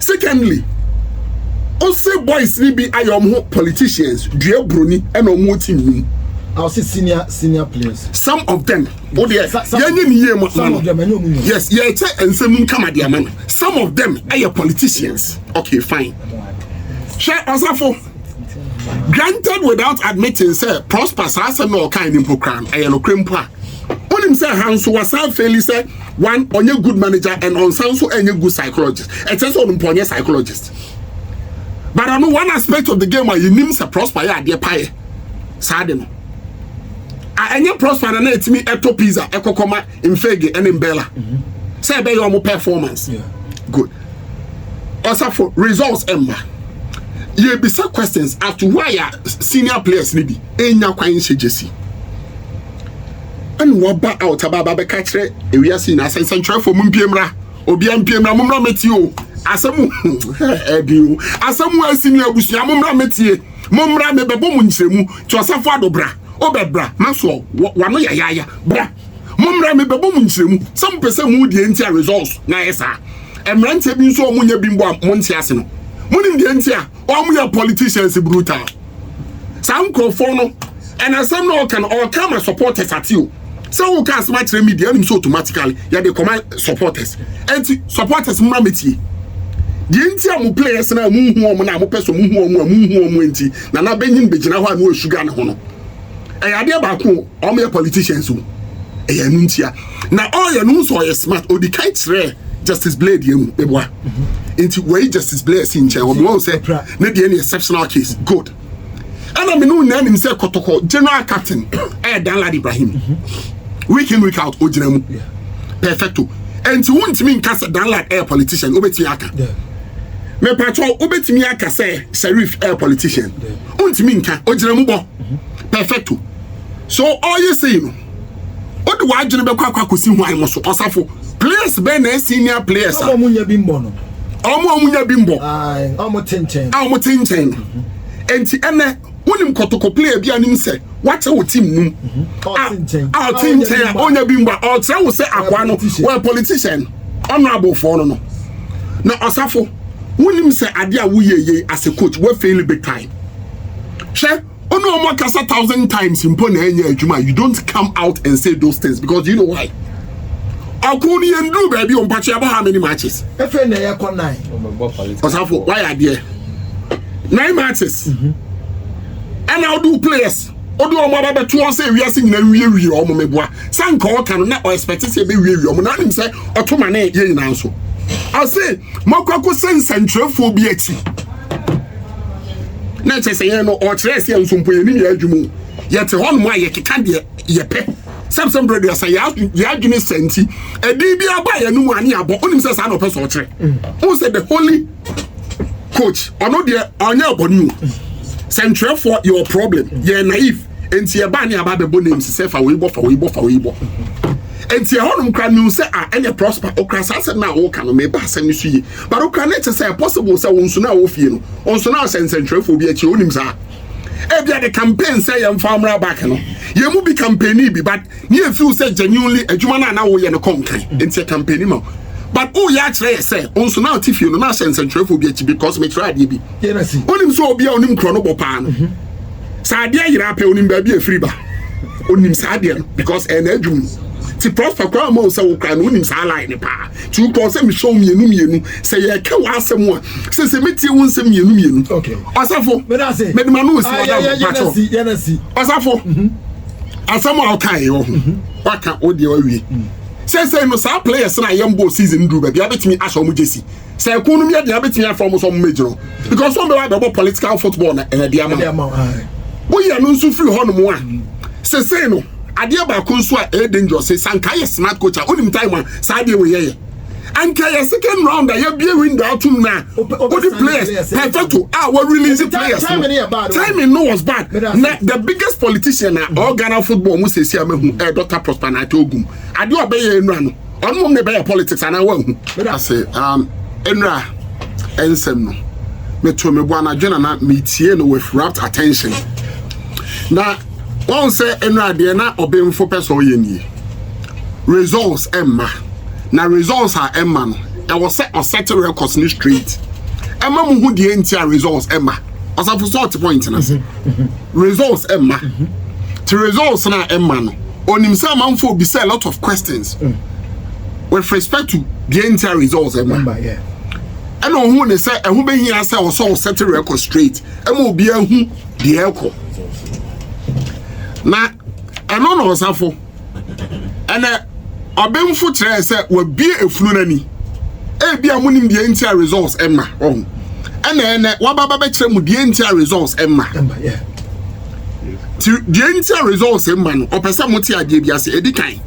Secondly, also boys ni be ayom politicians, due bruni and omo team. I'll say senior players. Some of them, some of them, yes, and some come at their man. Some of them are politicians. Okay, fine. Share Asafo. Granted, without admitting, sir, Prosper has no kind of program. I am a crimpa. On himself, Hans was fairly said one on your good manager and on some so any good psychologist. It's also on point psychologist. But I know one aspect of the game where you name a Prosper, yeah, dear pie. Sadden. I ain't Prosper and it's me eto pizza, eco coma, in Fege and in Bella. Say, by your performance. Yeah. Good. Also for results, Emma. You be some questions as to why senior players need be in your kind Jesse. And what back out about Babacatre, we are seeing as a central for Mumpiemra, or Biampiemra Mumra Metio, as some senior Bushia Mumra Metie, Mumra Mebabumunsemu, to a Safado Bra. Obebra, Maxwell, one ya, bra. Mumra me babunsemu, some person mood the entire results, Naesa. And Rante been so munya bimbo, Monsiasino. Munin the entire, all we are politicians brutal. Some crofono, and as some no can all come as supporters at you. So who can smart remedy and so automatically, ya they command supporters. And supporters Muramiti. The entire mu players na mu person mu enti, Nana Benin Bejina no sugar no. I idea about all my politicians who now all your news or smart or the kites rare Justice Blade you into way Justice Blade in chair or say maybe any exceptional case good. And I mean no name himself Kotoko General Captain Danlad Ibrahim week in week out Ojinamu perfecto and to want me cast Danlad air politician Obetiaka me patrol Obetimiaka say Sheriff air politician want me Ojinamu perfecto. So all you say, what do I do about Kwakusi? Why must also players Ben senior players? Omunya bimbo. Almost 10. And Ene, when Kotoko player be an say, what's our team? Our team, Onya Bimba, or I will say Aquano, well, politician, honorable for no. Now, Osafo, when him say Adia Wuye as a coach, we're failing big time. Share. Oh no, more 1,000 times in Juma. You don't come out and say those things because you know why. Akuni and Drew baby on Pachi about how many matches? Why are there 9 matches? And I'll do players. Odo Maba to say we are singing and we or Momeboa. Some call can not expect to say we or Monanim say or to my name. I'll say Mokoko sense and phobia. Not say no or Tracy and some point in your yet on why you can't be a pet. Some brothers say, Yagini Senti, a DBA by a new one here, but only says, I know person. Who said the holy coach or not there on your bonu? Central for your problem. You're naive and see a banner about the bonum, say for we for we. And see how can you say, any prosper or crass now, can make pass and you see. But who can let us say possible so on soon now, feel on soon now, central for be at your names are. Every other campaign say I'm farmer back. You will be campaigning, but near few say genuinely a Jumana now we are a conquer and say campaigning. But oh, yeah, say on soon now, if you know, central for be because me try to be. On him so be on him chronobo pan. Sadia, you are paying him baby a free bar. On him Sadia because an edge. To prosper crowd so can win him sala in the pa. To cause him show me a say I can't ask someone. Since the meeting won't send me a new. Okay. Asafo, Medmanu is Asafo. Asamoah Kai. What can audio we? Say no sa players na yambo season do baby. Abet me ash omu Jesse. Say economy dey abet me from some major. Because some about political football na the amount. We are no so free honum one. Say no. Adia ba kunso a dangerous say Sankaya smart coach onim time Sadia we here Ankaya second round ya be window atum na the players perfect we release players timing no was bad the biggest politician all Ghana football mu say amahu Dr. Prosper na Ogum ade obeye enra no onmo me be politics ana wa hu I say enra ensem no me to me bo na dwena na me tie no with rapt attention na one say enrade na obemfo person yeni results emma na results are emma no e was set on settle records in street Emma mu hu the entire results Emma. As I for sort point na results Emma. The results na Emma no. On himself manfo be say a lot of questions with respect to the entire results Emma. Yeah. And on who they say and who be here say also set the record straight. Emma be a who the echo. Na eno no osafo. And abemfo kire say we be efunu nani. E bia munim the entire results Emma. Oh. And wababa be kire mu the entire results Emma. Yeah. The entire results Emma no opesa moti ade bia se edikan.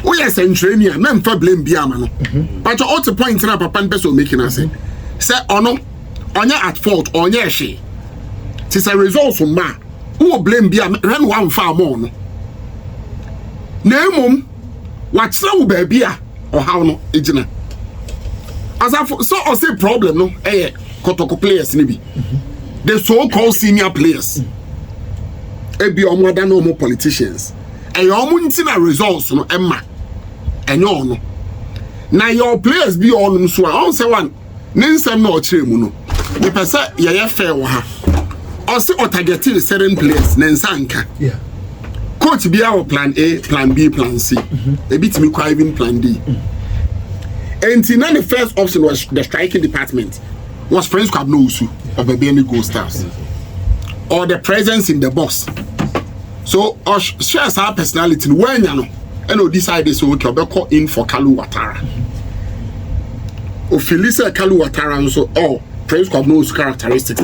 We are centrania men fa blame bia ma no. But all the point na papa person making us say ono onya at fault onya hwe. Ti say results ma who blame bia ran one far more no. Na emom wachira wo ba bia o haw no ejina. As so o say problem no Kotoko players ni bi. The so-called senior players. Ebi omo da no more politicians. Omo ntina results no emma. Enyo no. Na your players be on so on say one. Ninsem na o kire mu no. Me pese ye fair wo ha. O se o targeting certain players nensanka. Yeah. Coach be our plan A, plan B, plan C. A bit me even plan D. And then the first option was the striking department. Was Prince Kwabno of the BNB Gold Stars. Or the presence in the box. So shares our personality when you know and decide this week I'll call in for Kalu Watara. Felisa Kalu Watara so Prince Kwabno's characteristics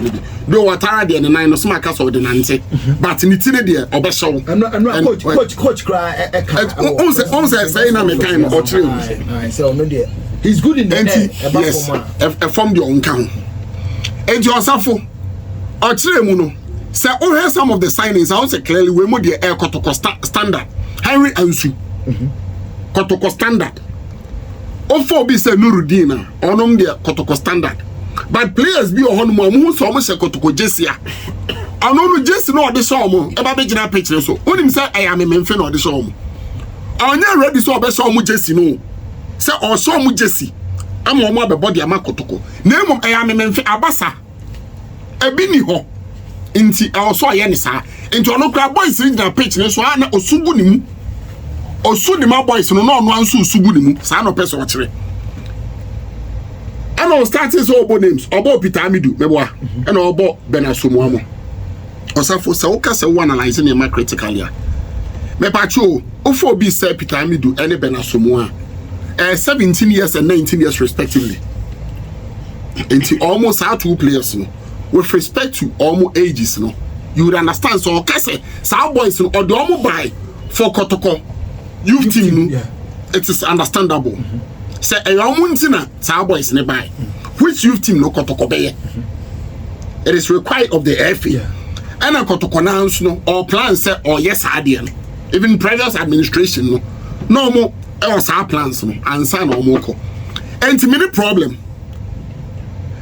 though Watara the 9 of smackers of the 90 but in the there obesho and coach cry say na me kind or true. He's good in the yes from the own count. And yourself or true say oh some of the signings I say clearly we mo the air Kotoko standard Henry Ansu Kotoko standard Ofo be say Nurudina onom the Kotoko standard. But players be on who so much Kotoko Jessia. I know Jesse no the show mo. Eba be gina picture so. Onim say I am a menfe no the show mo. Anya ready so be show mo Jesse no. Say or show mo Jesse. Am o mo be body ama Kotoko. Na emom I am a menfe abasa. Ebi ni ho. Inti also aye ni sa. Inti ono kra boys in the pitch so na osugu ni mu. Osu ni ma boys no no anso osugu ni mu. Sa no person o kire. And I starting so obo names obo Peter Amidu meboa and obo Benasomuamo osafo se wo kase wo analyze na ma critically a me pacho ofo bi say Peter Amidu and Benasomuamo 17 years and 19 years respectively into almost our two players no with respect to almost ages no you would understand so kase sa boys no or the almost buy for Kotoko youth team no it is understandable. Say a young sa boys nearby. Which youth team no Kotoko be? It is required of the FA. And a Kotoko announce no or plans say or yes ideal. Even previous administration no more else our plans no answer no more. And to many problem.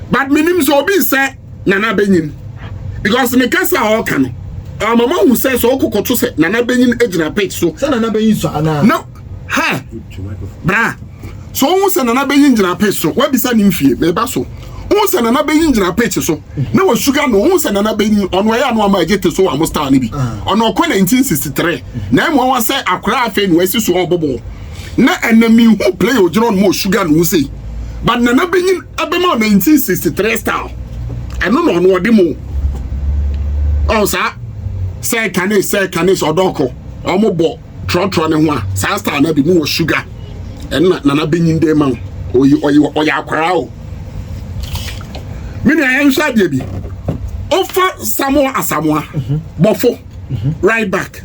But minim so be say Nana Benin. Because me kasa all can. Our mama who says so Kokoto say Nana Benin ejina page so. Nana Benin so no. Ha. Bra. So who say Nana Benin jina page so what be say nimfie me ba so who say Nana Benin jina page so na wa sugar no who say Nana Benin on where no ma get so am star ni bi on o 1963 na mo wa say akra afa ni wasi so obobo na enemy who play o jino mo sugar no say but Nana Benin abema 1963 style eno no de mo o sa say kanis odoko o mo bo tro ne ho a sa style na bi mo sugar and Nana Benin de man or you akwara o me na yan sha de bi offer Samoa bofo right back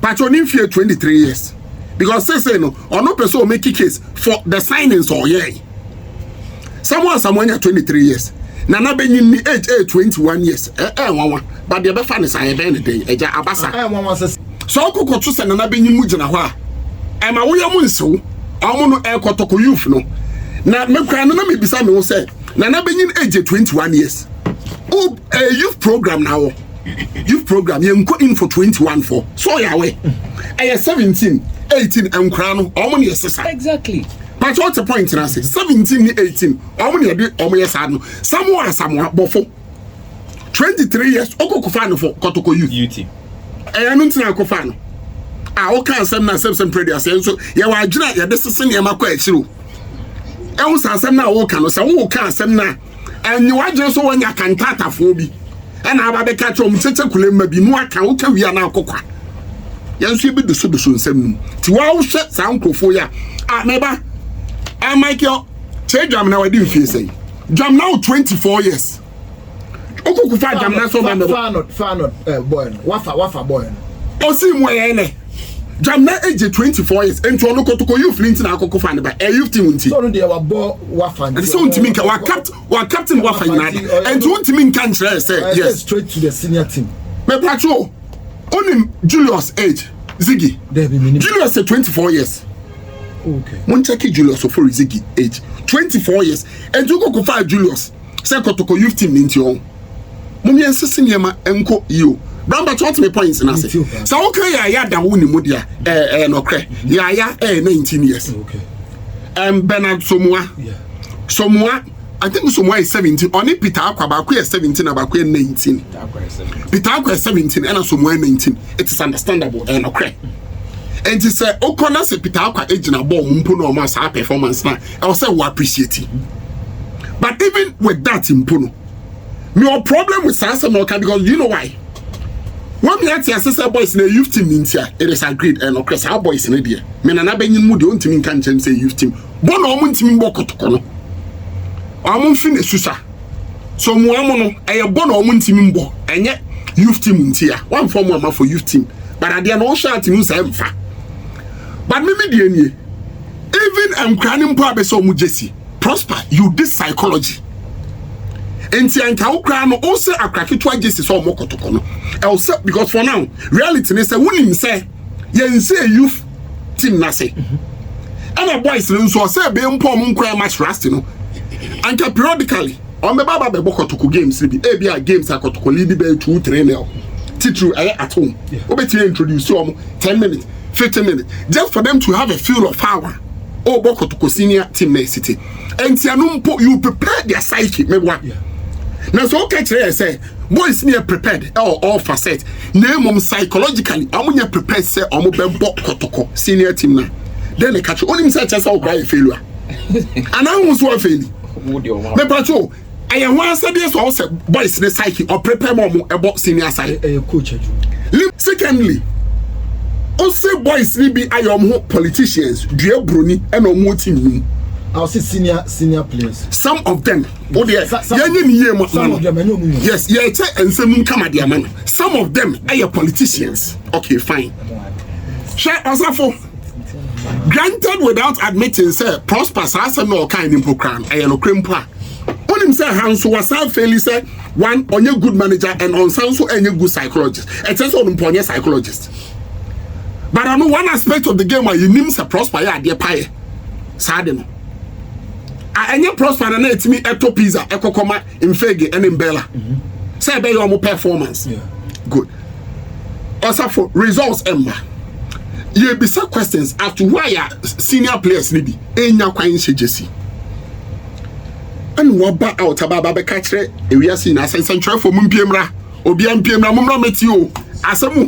patroni fear 23 years because say no or no person make case for the signings or Samoa 23 years Nana Benin ni age 21 years but the befa ni say be day eja abasa so kokoto say Nana Benin mu gina ho a ema wo yam nsew amono Kotoko youth no na me kwa no na me bisa me wo say Nana Benin age 21 years a youth program now youth program you go in for 21 for so ya we 17 18 and crown no omo ne sesa exactly But what's the point in us? 17, 18. Samoa, Bofo. 23 years, Oko Kofano for Kotoko Youth. I don't think Kofano. I can't send myself some previous. So, you are Juna, this is senior Mako. I was some now, Okano, so can't send now. And you are just one ya cantata for me. And I have a catch on Tetakulem, maybe more account, we are now Coca. Yes, you be the solution. To all shut sound for ya. Neighbor. And Michael, say jam now I didn't feel say. Jam now 24 years. Oko kufa jam now so man. Fanot boy. Wafa boy. O si mo ene. Jam now age 24 years. Ento no Kotoko youth link na akoko fa ne ba. E youth team unti. So no dey wa bo wafa. And so unti minka wa captain wafa inade. Ento unti minka nchre say yes. Straight to the senior team. Me patrol. Onim Julius age. Ziggy. Julius say 24 years. Okay. One check Julius for Ziggy age 24 years. And you go for Julius. Say Kotoko youth team into your. Mummy and Senior Enko you. Bramba taught me points in us. So okay, ya da wuni mudia no cre. Ya 19 years. Okay. Bernard Somwa. Yeah. Somwa, I think Somwa is 17. Only Peter Akwa is 17, Abakwe 19. Peter Akwa is 17 and Somwa 19. It is understandable and okay. And to say, Okona se Peter Akwa age na ball mpuno mas our performance na. I will say we appreciate it. But even with that impuno, no problem with Sansa Noka because you know why? When we ask your sister boys in a youth team in here, it is agreed and okay, our boys in India. Men and Abenyan Moody on team can say youth team. Bon or team walk to Kono. I'm finish Susa. So Muamono, I a bon or team bo, and yet youth team in here. One form of for youth team. But I dare no shot in Usa. But maybe the even I'm crying probably so Jesse. Prosper, you did psychology. And see, and Kaukrano also a cracky to Jesse so more Kotokono. Also, because for now, reality is a winning say, you say youth team Nase. And a boys so say, being poor moon cry much rustino. And periodically, on the Baba Bokotoko games, ABI games are Kotoko Libi 2-3 now. Teacher at home. Obeti introduce you 10 minutes. 15 minutes, just for them to have a feel of power. Oh, Boko to senior team city. And you prepare their psyche. Now, so catch say, boys near prepared, all facet. Name psychologically, I'm near prepared, say, I'm Kotoko, senior team now. Then they catch only such as all cry failure. And I was one failing. Me patrol, I am one said yes, also boys in the psyche or prepare more about senior side. Coach. Secondly, also boys will be ayom politicians, Dre Bruni and Omo team. I'll say senior players. Some of them, some of them, yes, and some come at their man. Some of them are politicians. Okay, fine. Share also granted without admitting, sir, Prosper as no kind in program. I am a crimpa. On himself, Hans was fairly say one on your good manager and on some so any good psychologist. It's also on your psychologist. But I know one aspect of the game where you name Prosper, yeah, dear pie. Sadden. I ain't Prosper and it's me eto pizza, eco coma, in Fege and in Bella. Say, by your performance. Yeah. Good. Also for results, Emma. You be some questions as to why senior players need be in your kind Jesse. And what back out about Babacatre, we are seeing as a central for Mumpiemra, or Biampiemra Mumra Metio. Asamu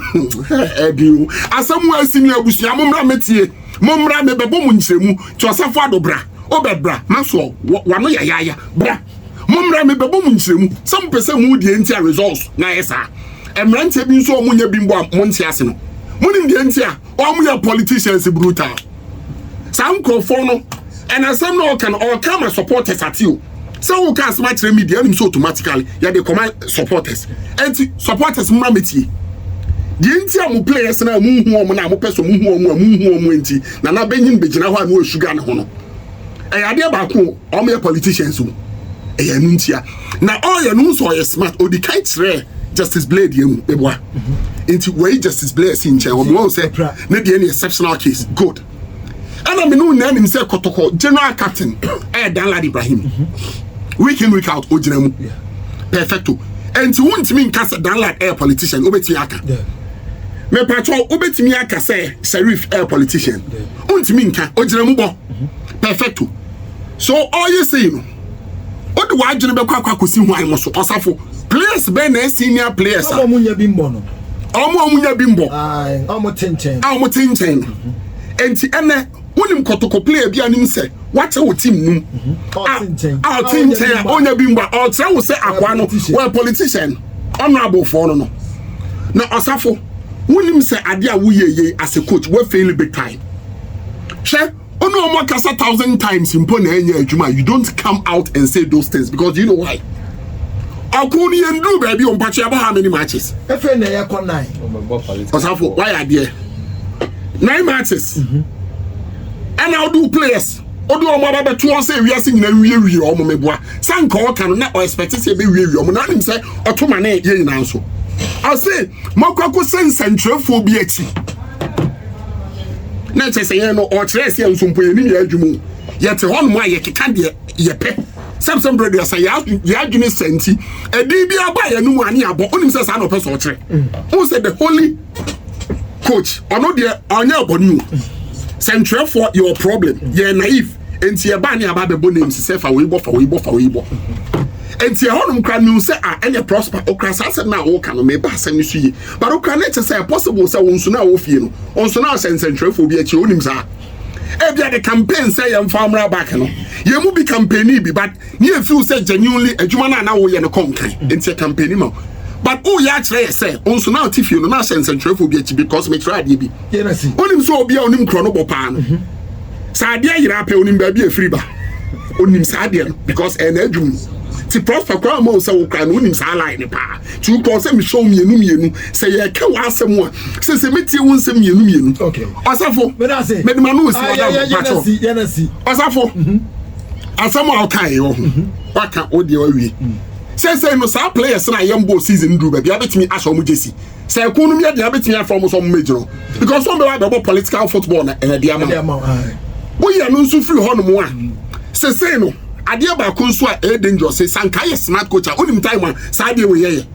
senior busia mumra metie mumra me bebo munchemu to asafo adobra obebra maso wano ya bra mumra me bebo munchemu some person mu die ntia results na yesa emrante bi nso omunya bimbo monti ase no munim die ntia omunya politicians brutal some crofo no and asem no can all come supporters at you. So we can smart media so automatically ya they command supporters and supporters mumra metie the entire players na mu na mo person mu enti na benyin begina ho anu sugar ne ho no e ade ba ko o me politicians o e ya nu ntia na all ya nu so smart o di kind tire Justice Blade yemu eboa enti we Justice Blade sin nche o mo say na the any exceptional case good and I mean no na nim say Kotoko general captain Dan Ibrahim week in week out ogina mu perfecto enti wontimi nka Dan air politician obeti aka me patrol obetimi aka say Sheriff air politician untimi nka ogina mu bo perfecto. So all you say no. What do I do about see why I must also players ben senior players. Omunya bimbo no. Omunya bimbo. Aye, omo tinchen. Omo tinchen. Enti ene wonim Kotoko player bi anim say what a team num. Tinchen. Tinchen onya bimbo. Or try we say akwa no well politician. Honorable for no. Na osafo wonim say ade a wo ye as a coach we fail big time. She Ono more kasa 1,000 times in Pona Enya, you don't come out and say those things because you know why. Akuni and do baby on Pachaba how many matches? Osafo, why are there? 9 matches. And I'll do players. Odo Maba to say we are singing and we or Momeboa. Sanko cannot expect to say we or Monanim say or to my name in answer. I'll say Mokako send central for BT. Na say no or tres ya nsumpo ye ni adwumu ye te hon mo aye keka de ye pe samsam brother say ya adwune senti edi bi aba ye nu ani abo onim say sa na opeso kire who say the holy coach ono de onya abonu central for your problem ye naive enti ye ba ni aba be bo name say fa we bo enti ye honum kra nu say enye prosper okra sa na wo ka no me ba asem su yi but okra na che say possible say wonsu na wo fie no onsu na central for bi a che onim sa e bia the campaign say yam farmer back no ye mu bi campaign bi but ne feel say genuinely adwuma na wo ye no konkan enti campaign ma but oh ya kire say onsu na tifie no na central for bi a because me try bi onim so obi a onim kro no bopa no sa ade ayira pe onim ba bi e free ba onim sa ade because en adwum ti prosper kwa mo say wo kwa no nim sa line pa ti ko say me show mienu say ye ka wa asem a say me ti wo nsem mienu okay osafo me de ma no si oda pacho osafo asem a kai yo waka odi awie say no sa players na yembo season do ba bia betimi aso mo jesi say kunu me de betimi afro mo so mo major because some be about political football na e de ama wo ye no nso free ho no mo a say no adia ba ko nso a dangerous say sanka yes smart coach onim time a sa de we ye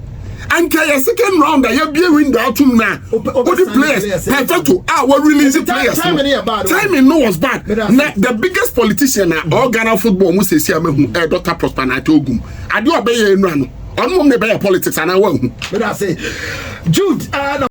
anka ye second round ya bia window atum na the players perfecto we release players timing no was bad na the biggest politician na Ghana football mu say amahu Dr. Prosper na Ogum adia obeye enu ano onu mo ne be politics ana wa hu but I say Jude